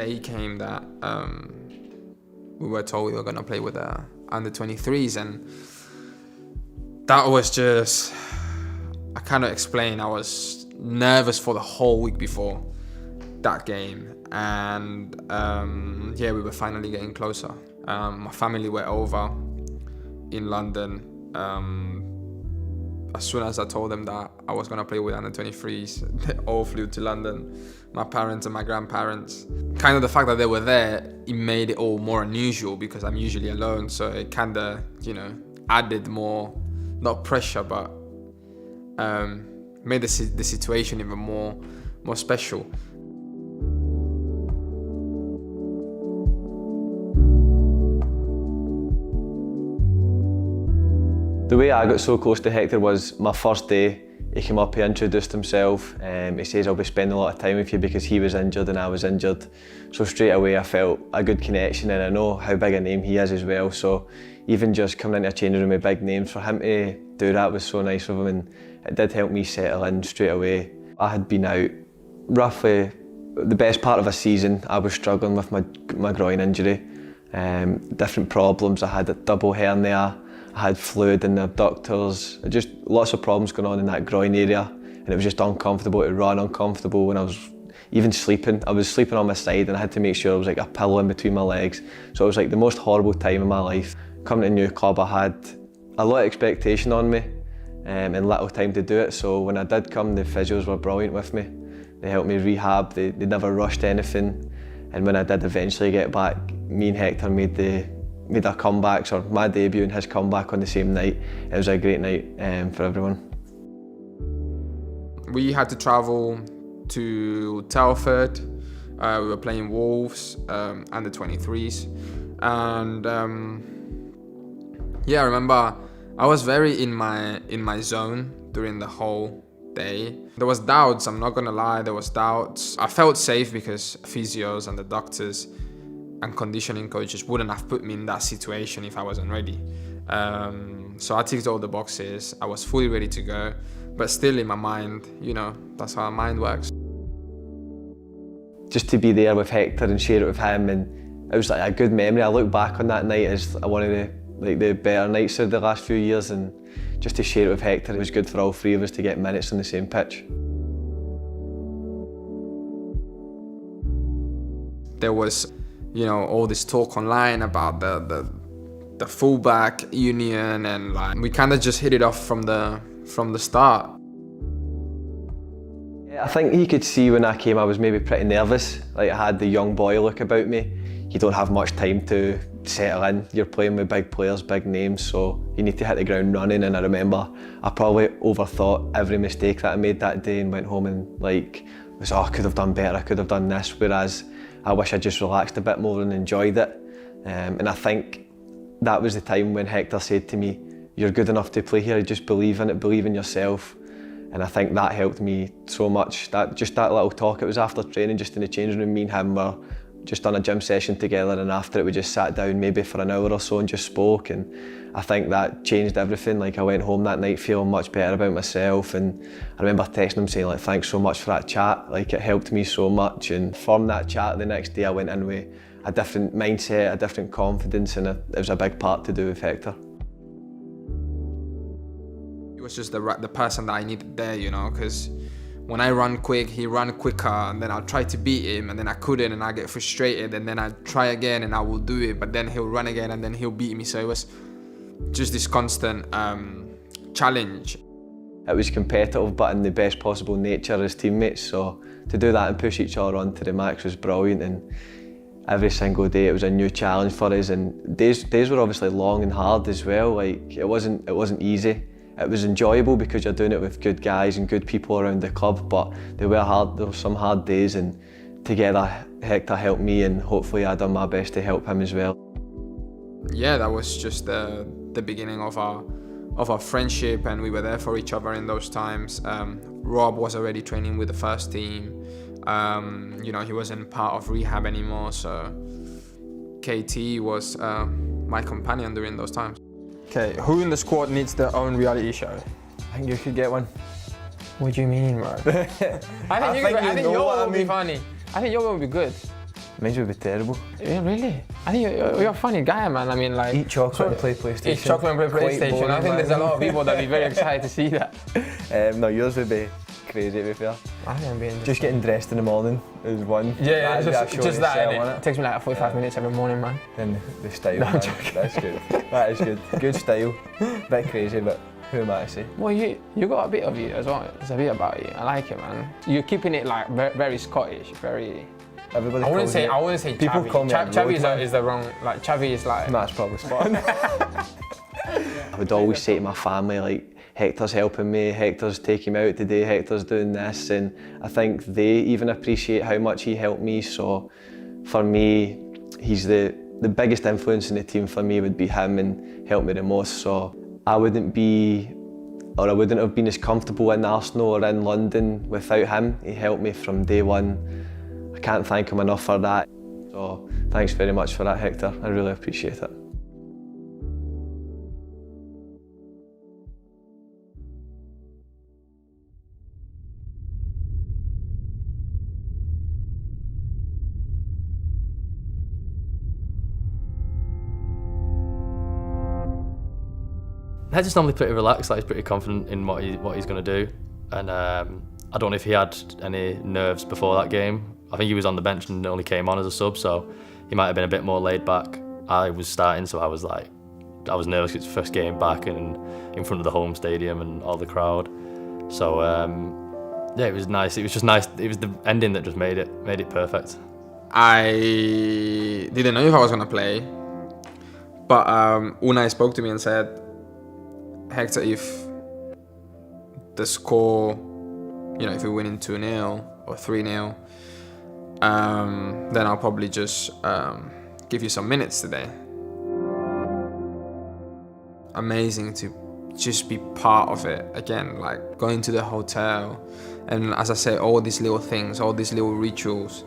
day came that we were told we were going to play with the under-23s, and that was just, I cannot explain. I was nervous for the whole week before that game, and we were finally getting closer. My family were over in London. As soon as I told them that I was going to play with under-23s, they all flew to London. My parents and my grandparents. Kind of the fact that they were there, it made it all more unusual because I'm usually alone. So it kind of, added more, not pressure, but made the situation even more special. The way I got so close to Hector was my first day. He came up, he introduced himself. He says, I'll be spending a lot of time with you because he was injured and I was injured. So straight away I felt a good connection, and I know how big a name he is as well. So even just coming into a changing room with big names, for him to do that was so nice of him, and it did help me settle in straight away. I had been out roughly the best part of a season. I was struggling with my groin injury. Different problems. I had a double hernia. I had fluid in the abductors, just lots of problems going on in that groin area, and it was just uncomfortable to run, uncomfortable when I was even sleeping. I was sleeping on my side and I had to make sure there was like a pillow in between my legs. So it was like the most horrible time of my life. Coming to a new club, I had a lot of expectation on me and little time to do it. So when I did come, the physios were brilliant with me. They helped me rehab, they never rushed anything. And when I did eventually get back, me and Hector made our comebacks, or my debut and his comeback on the same night. It was a great night for everyone. We had to travel to Telford. We were playing Wolves, under-23s. And I remember I was very in my zone during the whole day. There was doubts, I'm not gonna lie, there was doubts. I felt safe because physios and the doctors and conditioning coaches wouldn't have put me in that situation if I wasn't ready. So I ticked all the boxes. I was fully ready to go, but still in my mind, that's how our mind works. Just to be there with Hector and share it with him, and it was like a good memory. I look back on that night as one of the better nights of the last few years, and just to share it with Hector, it was good for all three of us to get minutes on the same pitch. There was all this talk online about the fullback union, and like we kind of just hit it off from the start. Yeah, I think he could see when I came I was maybe pretty nervous. Like, I had the young boy look about me. You don't have much time to settle in. You're playing with big players, big names, so you need to hit the ground running. And I remember I probably overthought every mistake that I made that day and went home and was, I could have done better, I could have done this, whereas I wish I just relaxed a bit more and enjoyed it. And I think that was the time when Hector said to me, you're good enough to play here, just believe in it, believe in yourself. And I think that helped me so much. That little talk, it was after training, just in the changing room, me and him were just done a gym session together, and after it we just sat down maybe for an hour or so and just spoke, and I think that changed everything. Like, I went home that night feeling much better about myself, and I remember texting him saying, like, thanks so much for that chat, like, it helped me so much. And from that chat the next day I went in with a different mindset, a different confidence, and it was a big part to do with Hector. He was just the person that I needed there, because when I run quick, he ran quicker, and then I'll try to beat him, and then I couldn't, and I get frustrated, and then I try again, and I will do it, but then he'll run again, and then he'll beat me. So it was just this constant challenge. It was competitive, but in the best possible nature as teammates. So to do that and push each other on to the max was brilliant, and every single day it was a new challenge for us. And days were obviously long and hard as well. Like, it wasn't easy. It was enjoyable because you're doing it with good guys and good people around the club, but they were hard. There were some hard days, and together Hector helped me, and hopefully I done my best to help him as well. Yeah, that was just the beginning of our friendship, and we were there for each other in those times. Rob was already training with the first team. He wasn't part of rehab anymore, so KT was my companion during those times. Okay, who in the squad needs their own reality show? I think you could get one. What do you mean, bro? I think your one would be funny. I think your one would be good. Mine would be terrible. Yeah, really? I think you're a funny guy, man. I mean, like... Eat chocolate and play PlayStation. Eat chocolate and play Quite PlayStation. boring, I think man. there's a lot of people that'd be very excited to see that. No, yours would be crazy, to be fair. I think I'm being... Just getting dressed in the morning is one. Yeah, That'd be a just show that, in itself, innit? wouldn't It takes me like 45 minutes every morning, man. And the style, No, I'm man. joking. That's good. That is good. Good style. Bit crazy, but who am I to say? Well, you got a bit of you as well. There's a bit about you. I like it, man. You're keeping it like very Scottish, very... Everybody I wouldn't say people Chavi. call me Chavi is the wrong, like Chavi is like... That's probably spot on. I would always say to my family, like, Hector's helping me, Hector's taking me out today, Hector's doing this, and I think they even appreciate how much he helped me. So for me, he's the biggest influence in the team for me would be him and helped me the most. So I wouldn't have been as comfortable in Arsenal or in London without him. He helped me from day one. I can't thank him enough for that. So thanks very much for that, Hector. I really appreciate it. Hector's normally pretty relaxed, like he's pretty confident in what he's going to do, and I don't know if he had any nerves before that game. I think he was on the bench and only came on as a sub, so he might have been a bit more laid back. I was starting, so I was nervous. It's first game back and in front of the home stadium and all the crowd. So yeah, it was nice. It was just nice. It was the ending that just made it perfect. I didn't know if I was gonna play, but Unai spoke to me and said, Hector, if the score, if we're winning 2-0 or 3-0, then I'll probably just give you some minutes today. Amazing to just be part of it again, like going to the hotel, and as I said, all these little things, all these little rituals.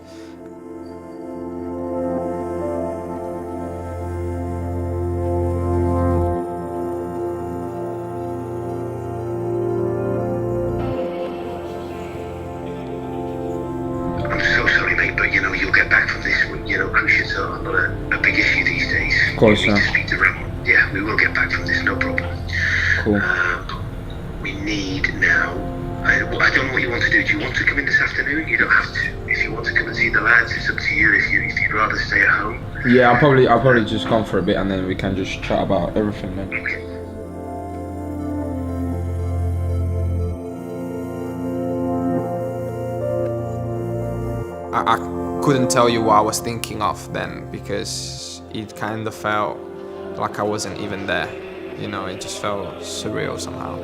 Of course, yeah, we will get back from this, no problem. Cool. We need now, I don't know what you want to do. Do you want to come in this afternoon? You don't have to. If you want to come and see the lads, it's up to you. If you'd rather stay at home. Yeah, I'll probably just come for a bit and then we can just chat about everything then. Okay. I couldn't tell you what I was thinking of then, because it kind of felt like I wasn't even there. It just felt surreal somehow.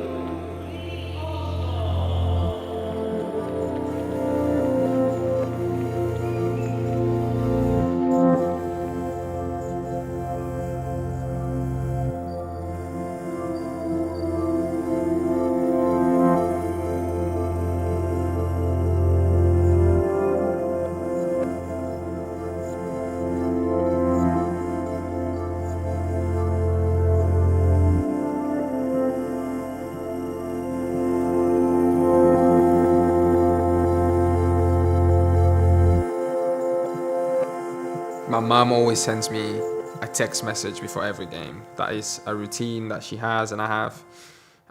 My mom always sends me a text message before every game. That is a routine that she has and I have.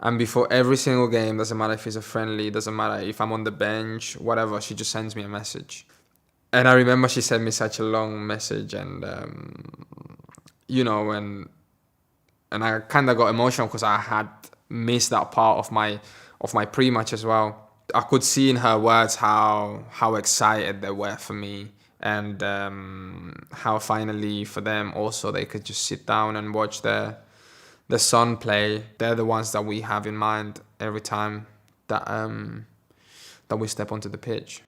And before every single game, doesn't matter if it's a friendly, doesn't matter if I'm on the bench, whatever, she just sends me a message. And I remember she sent me such a long message, and and I kind of got emotional because I had missed that part of my pre-match as well. I could see in her words how excited they were for me, and how finally for them also they could just sit down and watch the son play. They're the ones that we have in mind every time that we step onto the pitch.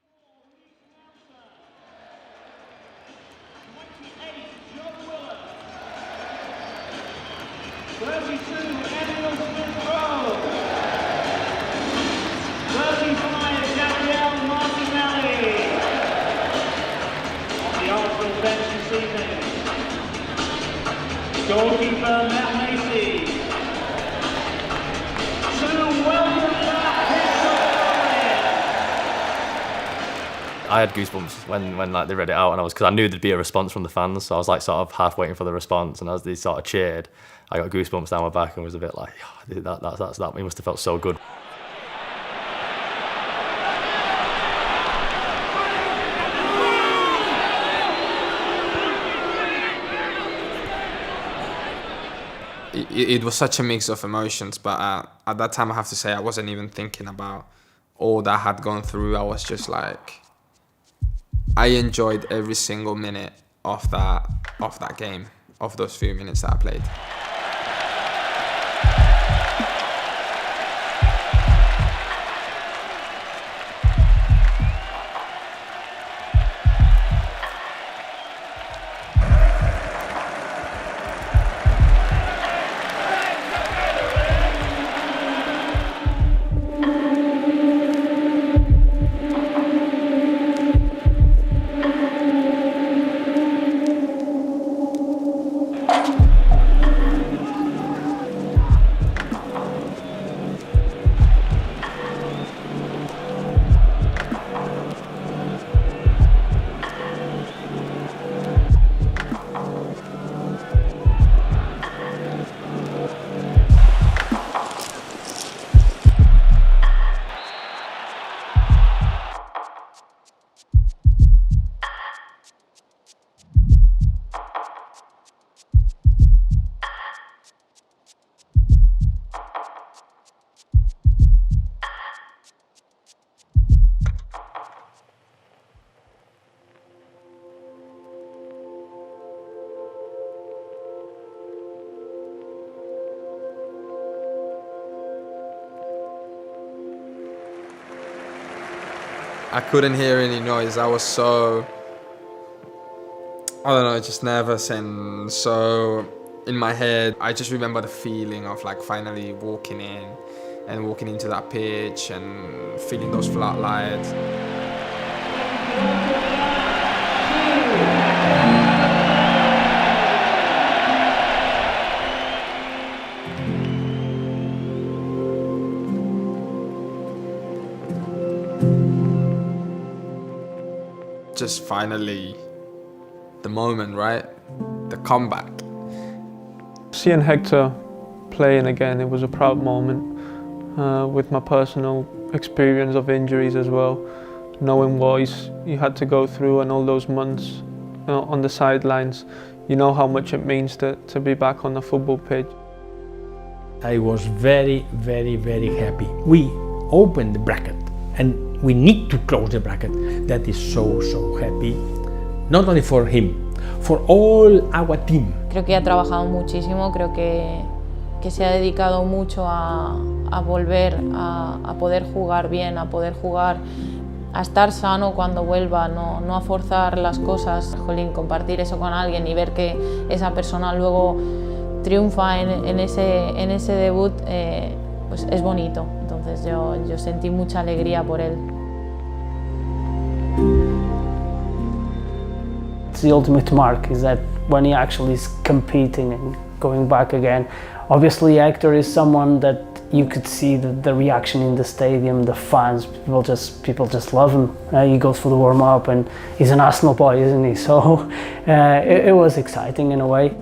Goalkeeper Matt Macy. To welcome back Hector. I had goosebumps when like they read it out, and because I knew there'd be a response from the fans, so I was like sort of half waiting for the response, and as they sort of cheered, I got goosebumps down my back and was a bit like, oh, that must have felt so good. It was such a mix of emotions, but at that time I have to say I wasn't even thinking about all that I had gone through. I was just like, I enjoyed every single minute of that game, of those few minutes that I played. I couldn't hear any noise. I was so, I don't know, just nervous and so in my head. I just remember the feeling of like finally walking in and walking into that pitch and feeling those floodlights. Just finally the moment, right? The comeback. Seeing Hector playing again, it was a proud moment with my personal experience of injuries as well. Knowing what he had to go through and all those months on the sidelines, you know how much it means to be back on the football pitch. I was very, very, very happy. We opened the bracket and we need to close the bracket. That is so happy. Not only for him, for all our team. Creo que ha trabajado muchísimo, creo que se ha dedicado mucho a volver a poder jugar bien, a poder jugar, a estar sano cuando vuelva, no a forzar las cosas. Jolín, compartir eso con alguien y ver que esa persona luego triunfa en ese debut, pues es bonito. Entonces yo sentí mucha alegría por él. The ultimate mark is that when he actually is competing and going back again. Obviously Hector is someone that you could see the reaction in the stadium, the fans, people just love him. He goes for the warm-up and he's an Arsenal boy, isn't he? So it was exciting in a way.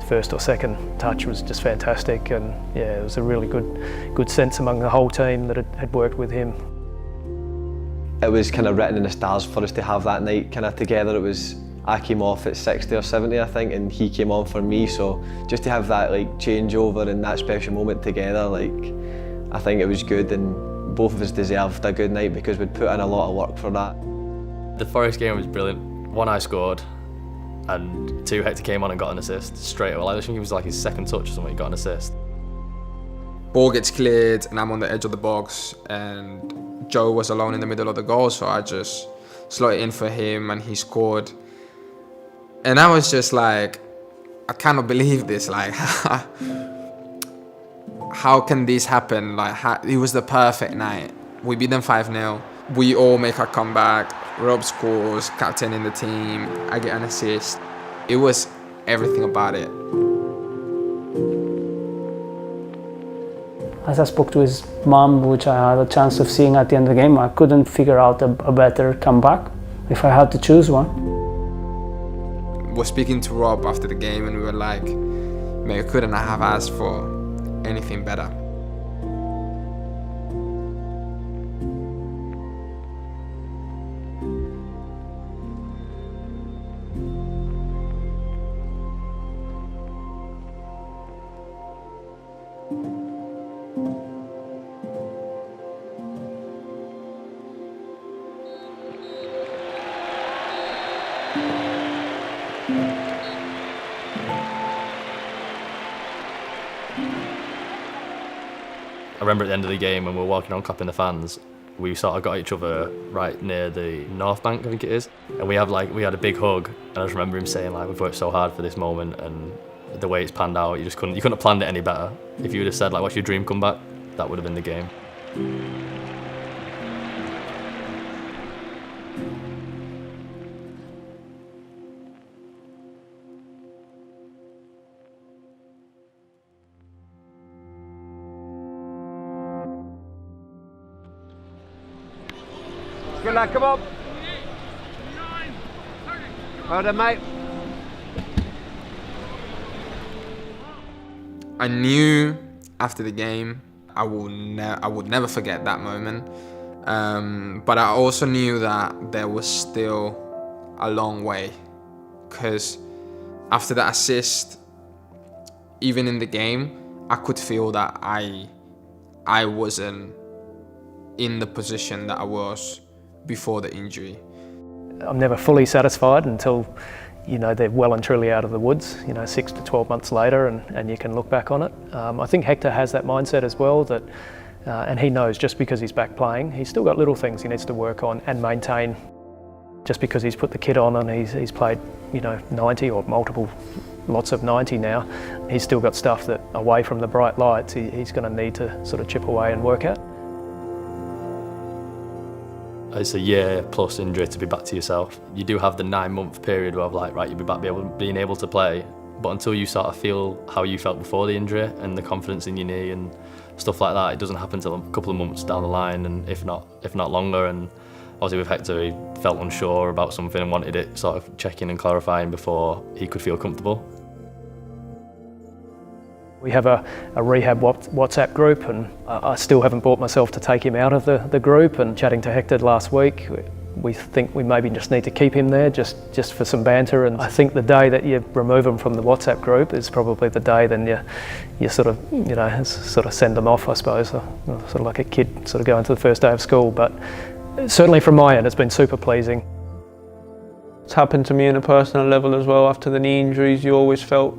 First or second touch was just fantastic, and yeah, it was a really good sense among the whole team that had worked with him. It was kind of written in the stars for us to have that night kind of together. It was, I came off at 60 or 70 I think, and he came on for me, so just to have that like changeover and that special moment together, like I think it was good, and both of us deserved a good night because we'd put in a lot of work for that. The Forest game was brilliant. One, I scored, and two, Hector came on and got an assist straight away. I think it was like his second touch or something, he got an assist. Ball gets cleared and I'm on the edge of the box and Joe was alone in the middle of the goal, so I just slot it in for him and he scored. And I was just like, I cannot believe this, like, how can this happen? Like, it was the perfect night. We beat them 5-0. We all make our comeback. Rob scores, captain in the team. I get an assist. It was everything about it. As I spoke to his mom, which I had a chance of seeing at the end of the game, I couldn't figure out a better comeback if I had to choose one. We're speaking to Rob after the game and we were like, man, couldn't I have asked for anything better? I remember at the end of the game when we were walking on clapping the fans, we sort of got each other right near the North Bank, I think it is, and we had a big hug, and I just remember him saying like, we've worked so hard for this moment, and the way it's panned out, you couldn't have planned it any better. If you would have said like, what's your dream comeback, that would have been the game. Good lad, come on. Well done, mate. I knew after the game I would never forget that moment, but I also knew that there was still a long way, because after that assist, even in the game, I could feel that I wasn't in the position that I was before the injury. I'm never fully satisfied until, you know, they're well and truly out of the woods, you know, 6 to 12 months later, and you can look back on it. I think Hector has that mindset as well, that, and he knows just because he's back playing, he's still got little things he needs to work on and maintain. Just because he's put the kit on and he's played, you know, 90 or lots of 90 now, he's still got stuff that, away from the bright lights, he's going to need to sort of chip away and work at. It's a year plus injury to be back to yourself. You do have the 9-month period where like, right, you'll be back being able to play, but until you sort of feel how you felt before the injury and the confidence in your knee and stuff like that, it doesn't happen until a couple of months down the line, and if not longer. And obviously with Hector, he felt unsure about something and wanted it sort of checking and clarifying before he could feel comfortable. We have a rehab WhatsApp group, and I still haven't brought myself to take him out of the group. And chatting to Hector last week, we think we maybe just need to keep him there just for some banter. And I think the day that you remove him from the WhatsApp group is probably the day then you sort of, you know, sort of send them off, I suppose, sort of like a kid sort of going to the first day of school. But certainly from my end, it's been super pleasing. It's happened to me on a personal level as well. After the knee injuries, you always felt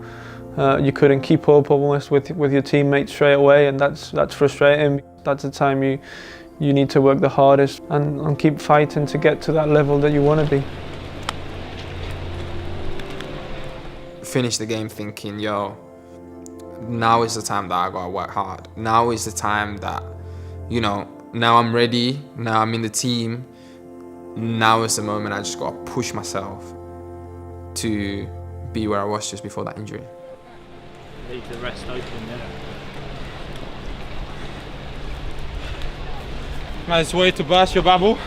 you couldn't keep up almost with your teammates straight away, and that's frustrating. That's the time you need to work the hardest and keep fighting to get to that level that you want to be. Finish the game thinking, yo, now is the time that I gotta work hard. Now is the time that, you know, now I'm ready, now I'm in the team. Now is the moment I just gotta push myself to be where I was just before that injury. Leave the rest open, yeah. Nice way to burst your bubble.